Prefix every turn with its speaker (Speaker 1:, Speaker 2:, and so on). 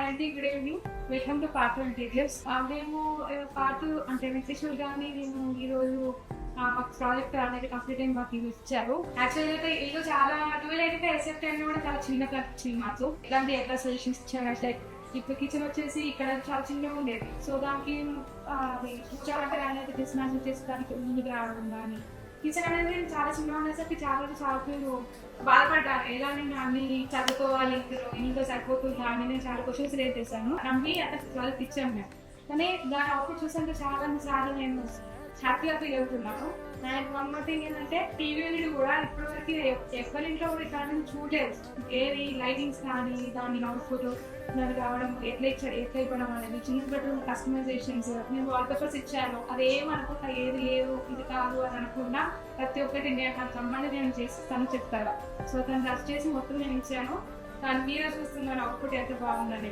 Speaker 1: Hi అండి, good evening. Welcome to part interiors. మేము part అంటే విశేషాలు కానీ మేము ఈరోజు మాకు ప్రాజెక్ట్ అనేది కంప్లీట్ అయ్యి మాకు ఇవి ఇచ్చారు. యాక్చువల్గా అయితే ఇల్లు చాలా 1285 ఎస్ఎఫ్టీ అని కూడా చాలా చిన్నగా వచ్చింది మాకు. ఇలాంటి ఎట్లా సజెషన్స్ ఇచ్చారు అంటే ఇప్పుడు కిచెన్ వచ్చేసి ఇక్కడ చాలా చిన్నగా ఉండేది. సో దానికి కూర్చోవాలంటే అనేది డిస్మాంటిల్ చేసి దానికి ముందుకు రావడం కానీ కిచెన్ అనేది చాలా చిన్నగా ఉండేసరికి చాలా పేరు బాధపడ్డారు. ఎలా నేను అన్ని చదువుకోవాలి, ఇంట్లో సరిపోతుంది అని నేను చాలా క్వశ్చన్స్ రేట్ చేశాను. నమ్మి అట్లా వాళ్ళకి ఇచ్చాను మేము. కానీ దాని అవుట్పుట్ చూసాక చాలా నేను హ్యాపీగా ఫీల్ అవుతున్నాను. అండ్ వన్ మోర్ థింగ్ ఏంటంటే టీవీ కూడా ఇప్పటివరకు ఎవరింట్లో కూడా ఇక్కడ చూడలేదు. ఏది లైటింగ్స్ కానీ దాని అవుట్పుట్ దానికి రావడం ఎట్లా ఇవ్వడం అనేది చిన్న బెడ్రూమ్ కస్టమైజేషన్స్ నేను వాల్ పేపర్స్ ఇచ్చాను. అది ఏమనుకుంటా ఏది లేదు ఇది కాదు అని అనుకున్నా ప్రతి ఒక్కటి నేను నాకు సంబంధం నేను చేసి తను చెప్తాను. సో తను రష్ చేసి మొత్తం నేను ఇచ్చాను. కానీ మీరే చూస్తున్నాను అవుట్పుట్ అయితే బాగుందని.